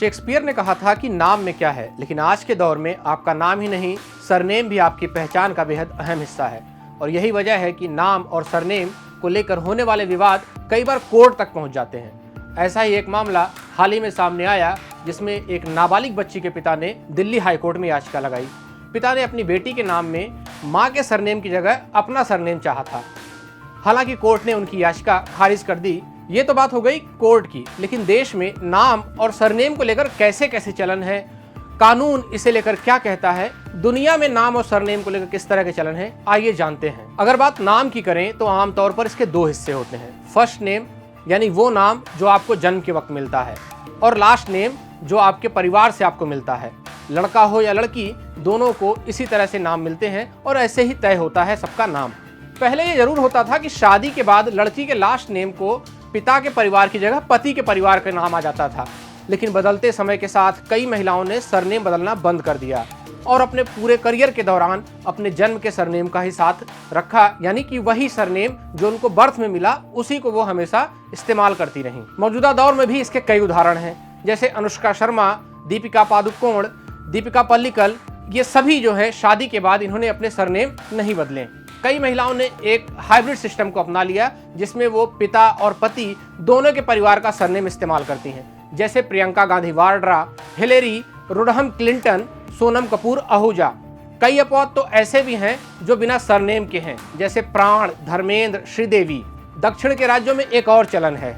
Shakespeare ने कहा था कि नाम में क्या है, लेकिन आज के दौर में आपका नाम ही नहीं, सरनेम भी आपकी पहचान का बेहद अहम हिस्सा है। और यही वजह है कि नाम और सरनेम को लेकर होने वाले विवाद कई बार कोर्ट तक पहुंच जाते हैं। ऐसा ही एक मामला हाल ही में सामने आया, जिसमें एक नाबालिग बच्ची के पिता ने दिल्ली हाईकोर्ट में याचिका लगाई। पिता ने अपनी बेटी के नाम में मां के सरनेम की जगह अपना सरनेम चाहा था। हालांकि कोर्ट ने उनकी याचिका खारिज कर दी। ये तो बात हो गई कोर्ट की, लेकिन देश में नाम और सरनेम को लेकर कैसे कैसे चलन है, कानून इसे लेकर क्या कहता है, दुनिया में नाम और सरनेम को लेकर किस तरह के चलन है, आइए जानते हैं। अगर बात नाम की करें तो आमतौर पर इसके दो हिस्से होते हैं। फर्स्ट नेम यानी वो नाम जो आपको जन्म के वक्त मिलता है, और लास्ट नेम जो आपके परिवार से आपको मिलता है। लड़का हो या लड़की, दोनों को इसी तरह से नाम मिलते हैं और ऐसे ही तय होता है सबका नाम। पहले ये जरूर होता था कि शादी के बाद लड़की के लास्ट नेम को पिता के परिवार की जगह पति के परिवार का नाम आ जाता था, लेकिन बदलते समय के साथ कई महिलाओं ने सरनेम बदलना बंद कर दिया और अपने पूरे करियर के दौरान अपने जन्म के सरनेम का ही साथ रखा, यानी कि वही सरनेम जो उनको बर्थ में मिला उसी को वो हमेशा इस्तेमाल करती रहीं। मौजूदा दौर में भी इसके कई उदाहरण हैं, जैसे अनुष्का शर्मा, दीपिका पादुकोण, दीपिका पल्लिकल। ये सभी जो है शादी के बाद इन्होंने अपने सरनेम नहीं बदले। कई महिलाओं ने एक हाइब्रिड सिस्टम को अपना लिया, जिसमें वो पिता और पति दोनों के परिवार का सरनेम इस्तेमाल करती हैं, जैसे प्रियंका गांधी वाड्रा, हिलेरी रोडहम क्लिंटन, सोनम कपूर आहूजा। कई अपवाद तो ऐसे भी हैं जो बिना सरनेम के हैं, जैसे प्राण, धर्मेंद्र, श्रीदेवी। दक्षिण के राज्यों में एक और चलन है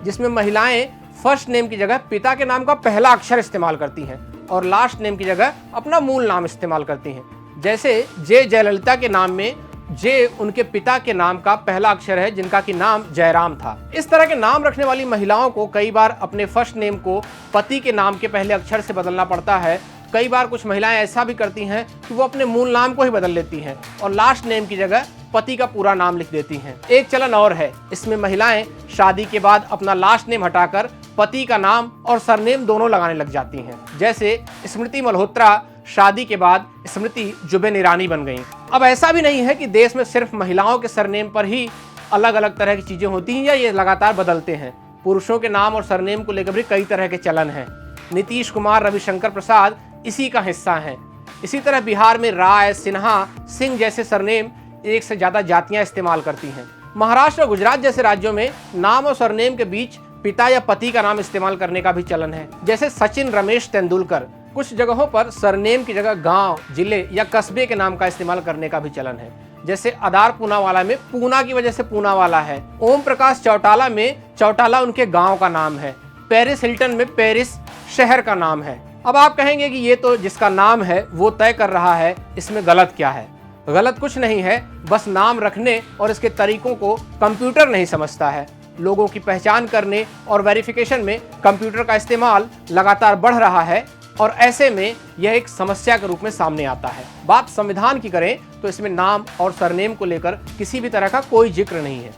जिसमें महिलाएं फर्स्ट नेम की जगह पिता के नाम का पहला अक्षर इस्तेमाल करती हैं और लास्ट नेम की जगह अपना मूल नाम इस्तेमाल करती हैं। जैसे जे जयललिता के नाम में जे उनके पिता के नाम का पहला अक्षर है, जिनका कि नाम जयराम था। इस तरह के नाम रखने वाली महिलाओं को कई बार अपने फर्स्ट नेम को पति के नाम के पहले अक्षर से बदलना पड़ता है। कई बार कुछ महिलाएं ऐसा भी करती हैं कि वो अपने मूल नाम को ही बदल लेती हैं और लास्ट नेम की जगह पति का पूरा नाम लिख देती हैं। एक चलन और है, इसमें महिलाएं शादी के बाद अपना लास्ट नेम हटाकर पति का नाम और सरनेम दोनों लगाने लग जाती हैं। जैसे स्मृति मल्होत्रा शादी के बाद स्मृति जुबेन ईरानी बन गईं। अब ऐसा भी नहीं है कि देश में सिर्फ महिलाओं के सरनेम पर ही अलग अलग तरह की चीजें होती हैं या ये लगातार बदलते हैं। पुरुषों के नाम और सरनेम को लेकर भी कई तरह के चलन हैं। नीतीश कुमार, रविशंकर प्रसाद इसी का हिस्सा हैं। इसी तरह बिहार में राय, सिन्हा, सिंह जैसे सरनेम एक से ज्यादा जातियां इस्तेमाल करती हैं। महाराष्ट्र और गुजरात जैसे राज्यों में नाम और सरनेम के बीच पिता या पति का नाम इस्तेमाल करने का भी चलन है, जैसे सचिन, रमेश, तेंदुलकर। कुछ जगहों पर सरनेम की जगह गांव, जिले या कस्बे के नाम का इस्तेमाल करने का भी चलन है, जैसे अदार पूनावाला में पूना की वजह से पूनावाला है। ओम प्रकाश चौटाला में चौटाला उनके गांव का नाम है। पेरिस हिल्टन में पेरिस शहर का नाम है। अब आप कहेंगे कि ये तो जिसका नाम है वो तय कर रहा है, इसमें गलत क्या है? गलत कुछ नहीं है, बस नाम रखने और इसके तरीकों को कंप्यूटर नहीं समझता है। लोगों की पहचान करने और वेरिफिकेशन में कंप्यूटर का इस्तेमाल लगातार बढ़ रहा है और ऐसे में यह एक समस्या के रूप में सामने आता है। बात संविधान की करें तो इसमें नाम और सरनेम को लेकर किसी भी तरह का कोई जिक्र नहीं है।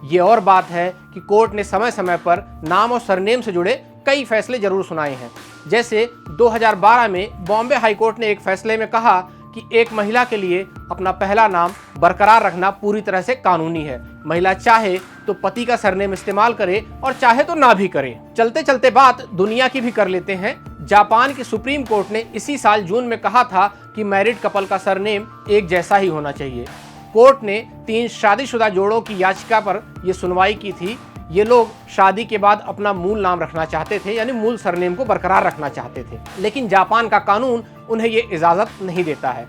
ये और बात है कि कोर्ट ने समय समय पर नाम और सरनेम से जुड़े कई फैसले जरूर सुनाए हैं। जैसे 2012 में बॉम्बे हाईकोर्ट ने एक फैसले में कहा कि एक महिला के लिए अपना पहला नाम बरकरार रखना पूरी तरह से कानूनी है। महिला चाहे तो पति का सरनेम इस्तेमाल करे और चाहे तो ना भी करे। चलते चलते बात दुनिया की भी कर लेते हैं। जापान की सुप्रीम कोर्ट ने इसी साल जून में कहा था कि मैरिड कपल का सरनेम एक जैसा ही होना चाहिए। कोर्ट ने 3 शादीशुदा जोड़ों की याचिका पर यह सुनवाई की थी। ये लोग शादी के बाद अपना मूल नाम रखना चाहते थे, यानी मूल सरनेम को बरकरार रखना चाहते थे, लेकिन जापान का कानून उन्हें ये इजाजत नहीं देता है।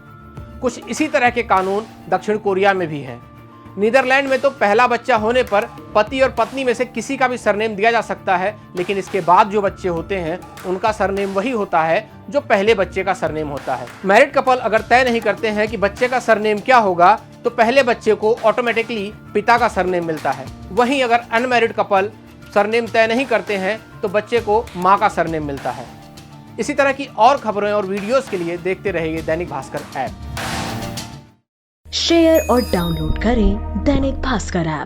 कुछ इसी तरह के कानून दक्षिण कोरिया में भी हैं। नीदरलैंड में तो पहला बच्चा होने पर पति और पत्नी में से किसी का भी सरनेम दिया जा सकता है, लेकिन इसके बाद जो बच्चे होते हैं उनका सरनेम वही होता है जो पहले बच्चे का सरनेम होता है। मैरिड कपल अगर तय नहीं करते हैं कि बच्चे का सरनेम क्या होगा, तो पहले बच्चे को ऑटोमेटिकली पिता का सरनेम मिलता है। वहीं अगर अनमैरिड कपल सरनेम तय नहीं करते हैं तो बच्चे को माँ का सरनेम मिलता है। इसी तरह की और खबरें और वीडियोस के लिए देखते रहिए दैनिक भास्कर ऐप। शेयर और डाउनलोड करें दैनिक भास्कर ऐप।